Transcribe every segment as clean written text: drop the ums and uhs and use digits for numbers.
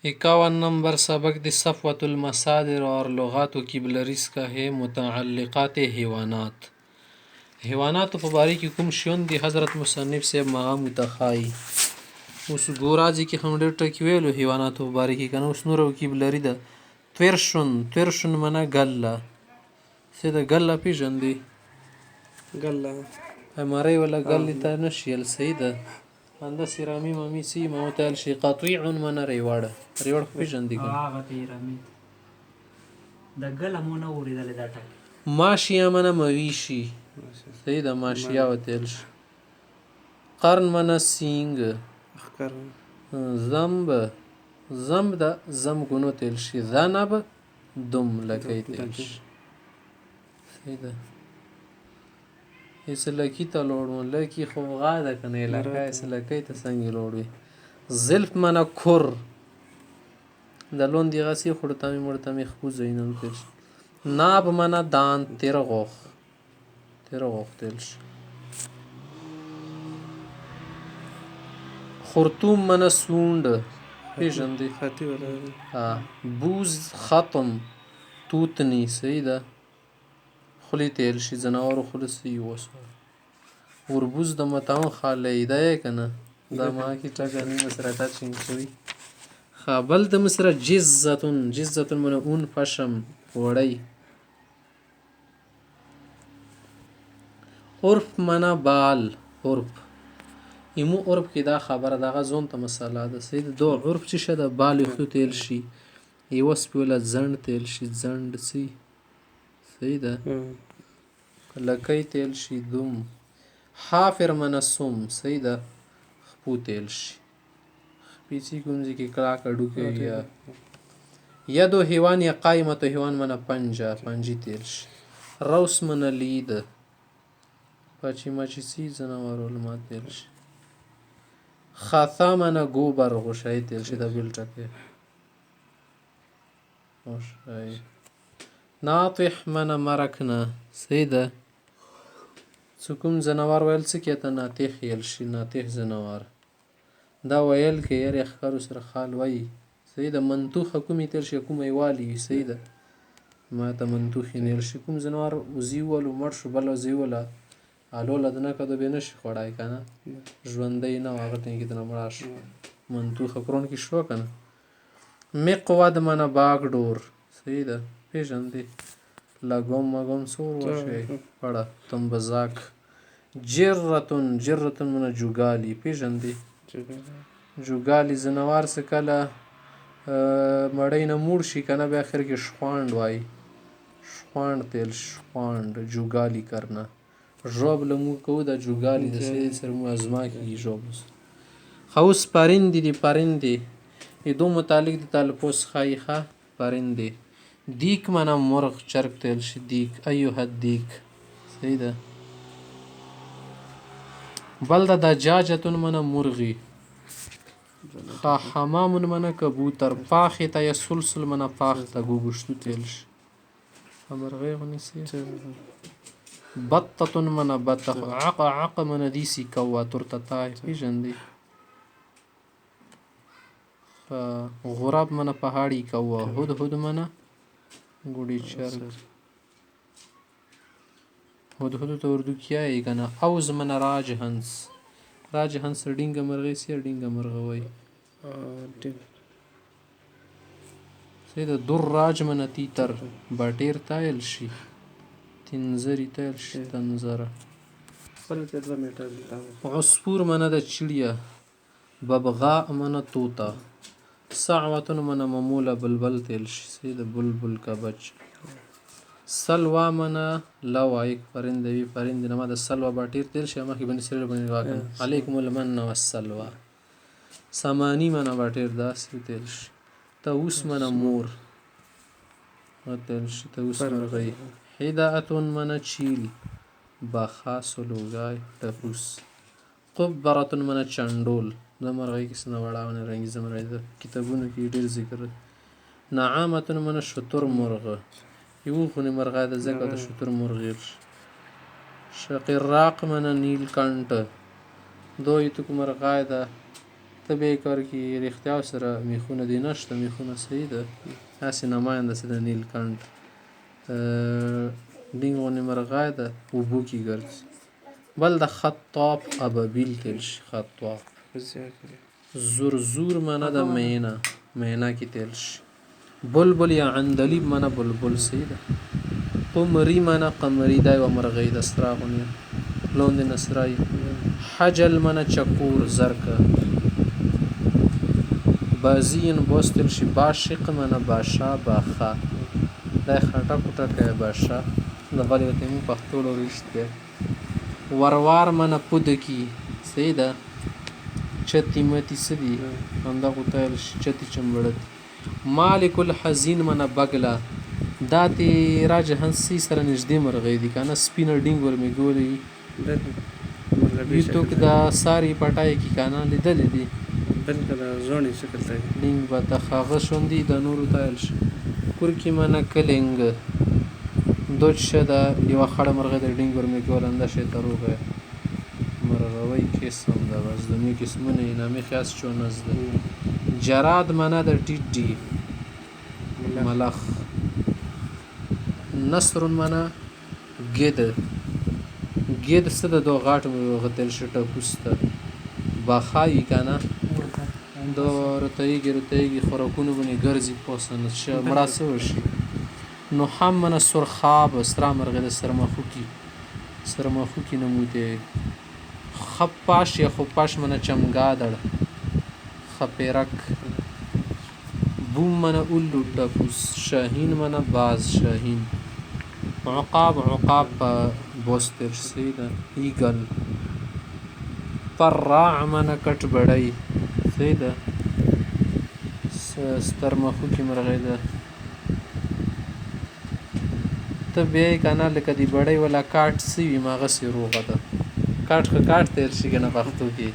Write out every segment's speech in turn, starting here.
51 नंबर सबक दी सफ़वत المصادر और लुगात की बलरिस का है मुतअल्लिक़ात हैवानात। हैवानात په باره کې کوم شیون دی حضرت مصنف سے مغام متخای اوس ګورازي کې هم ډېر ټکی ویلو حیوانات په باره کې کنه اوس نور کی بلری ده تورشن منه ګله څه ده ګله پیژندې ګله مری ولا ګلې ته نشیل صحیح ده انده سیرامی ممی سی موتل شي قطيع من ریوړ پیژندې هغه تیرامي د ګله مو نه اوریدل دا ټکی ماشیه من مویشي صحیح ده ماشیه وتل شي قرن من سینګ زمب ده زم ګونو تل شي ذنب دم لکې تل شي صحیح ده اس لکی ته لوړو لکی خو غاده کنه لکه اس لکی ته څنګه لوړوي زلف من کور د لون دی غسی خړتامي مرتامي خو زینن تل ناب من دان تیر غوخ تل خرطوم من سوند پیژندې خاطی ولا بوز ختم توتنی صحیح ده خلی تیل شي زناور خلصي وسو وربوز د متاون خاله ایده کنه دا ما کی ټاګنی مسرتا چین شوی خابل د مصر جزتون من اون پشم وړی عرف منا بال عرف ایمو عرف کې دا خبره دغه زون ته مساله ده سید دو عرف چې شته بال خو تیل شي یو سپوله زند تیل شي زند سی صحیح ده لکۍ تیل شي دوم حافر منسوم صحیح ده خپو تیل شي خپیچی کومځي کې کلا کډو کې یدو حیوان یا قائمت حیوان من پنجی تیل شي روس من لید پچی مچی سی زناور علما تیل شي خاثا من گوبر غشای تیل شي د بیل ټکه غشای ناطح من مرکنه صحیح ده څوکم زنوار ویل څه کېته ناطح یل شي ناطح زنوار دا ویل کې یې اخکارو سره خال وای صحیح ده منطوخ کومې تل شي کومې والی صحیح ده ما ته منطوخ نه شي کوم زنوار وزیول مړ شو بل وزیوله الو لدنه کده به نشي خړای کنه ژوندې نه هغه ټینګ ته مړاش منطوخ کرون کې شو کنه مقود من باغ ډور صحیح ده پیژندې لګوم مګوم سور وشي پړه تم بزاک جرتون من جوګالی پیژندې جوګالی زنوار څه کله مړی نه موړ شي کنه به اخر کې شخواند وای شخواند تل شخواند جوګالی کرنا جواب لمو کو د جوګالی د سر مو ازما کی جواب خوس پرندې دی پرندې دو متعلق د تلفظ خایخه پرندې دیک منم مرغ چرک تل شي دیک ایوه دیک صحیح ده بل د دجاجتون من مرغی حمام من کبوتر پاخه تا یسلسل من پاخ تا گوگشتو تل شي مرغی غنی سی بطتون من بطخ عق من دیسی کوا ترتتای پیژندې غراب من پهاړی کوا هد من ګوډی چرګ هد ته اردو کیا یې کنه اوز من راج هنس ډینګ مرغی سی ډینګ مرغوي سید در راج من تیتر بټیر تایل شي تنزری تایل شي تنزره عصفور من د چړیا ببغا من طوطا سعوتن من مموله بلبل تیل شي سید بلبل کا بچ سلوا من لوایک پرندوی پرند نما د سلوا باټیر تیل شي ما کې بن سره بن واکن علیکم المن والسلوا سمانی من باټیر داس تیل شي توس من مور تیل شي توس مرغی هداءتون من چیل بخاس لوګای ټفوس قبرتون من چندول د مرغی کس نه وړاونه رنګ زمره د کتابونو کې ډیر ذکر نعامتون من شتر مرغ یو خو مرغه د زکه د شتر مرغ شقراق من نیل کانټ دوی تو مرغه ده ته بیا یې کار کې رښتیا سره میخونه دې نشته میخونه صحیح ده هسې نماینده څه د نیلکنډ ډینګ غوندې مرغۍ ده اوبو کې ګرځي بل د خطاب ابابیل تیر شي خطاب زور زور منه د مینا مینا کې تیر شي بلبل یا عندلیب منه بلبل صحیح ده قمری منه قمری دا یوه مرغۍ ده سره غوندې لاندې نسرای حجل منه چکور زرکه بازین بوستل شي باشق منه باشه باخه دا یې خټه کوټه کوي باشه د بلې ورته مونږ پښتو لورشت دی وروار منه پودکي صحیح ده چتی متی څه دي همدغو ته ویل شي چتی چمبړتي مالک الحزین منه بګله دا تې راجهنسي سره نږدې مرغۍ دي که نه سپینه ډینګ ورمېږولې وي یوټوک دا ساری پټای کې که نه لیدلې دي بلکې د زوڼې شکل ته ډینګ بطخ هغه شوندي د نورو ته ویل شي کورکي منه کلنګ دوج شه ده یوه خړه مرغۍ د ډینګ ورمېږول انده شی ته روغی مرغوی قسم ده بس د می قسمونه یې نامې خیاس چونز ده جراد منه د ټیټي ملخ نصر منه ګید ګید څه د دو غاټ غتل شي ټپوس ته باخایي که نه دا رتایږي خوراکونه باندې ګرځي پوسه نه مړه څه وشي نو هم منه سرخاب سره مرغۍ د سرمخوکي نموده خپاش یا خپاش منه چمګادړ خپیرک بوم منه اولو ټپوس شاهین منه باز شاهین عقاب په بوستر سیده ایگل پراع منه کټ بړی سیده سترمخوکي مرغۍ ده ته بیا یې که نه لکه د بړۍ والا کاټ څه وي هماغسې روغه ده کاټ خو کاټ تیر شي که نه پښتو کې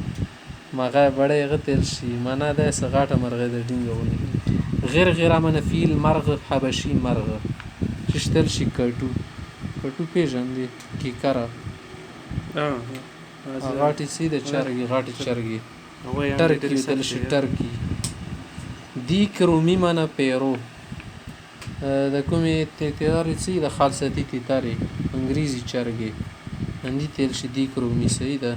مغه بړۍ هغه تیر شي معنا دا څه غاټه مرغۍ ده ډینګه ونې غیر غیره منه فیل مرغ حبشي مرغ چشتل شي کټو پیژندې کیکره غاټې سیده چرګې غاټې چرګې ټرکي ویل شي ټرکي دیک رومي منه پیرو د کومې تیتارې څه د خالصتي تیتارې انګریزي چرګې اندي تیل شي دیک رومي صحیح ده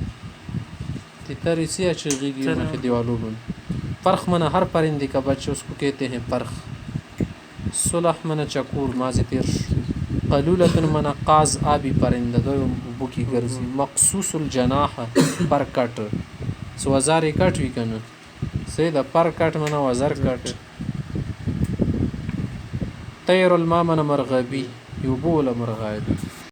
تیتارې څه چغېږي مخې دیوالو باندې فرخ منه هر پرندے کا بچه اس کو کہتے ہیں پرخ صلح منه چکور مازی تیر شو قلولتن منه قاز آبی پرنده دو بوکی گرزی مقصوص الجناح پر کٹ سو وزاری کٹ وی کنه سیده پر کٹ منه وزر کٹ طیر الماء منه مرغبی یو بوله مرغای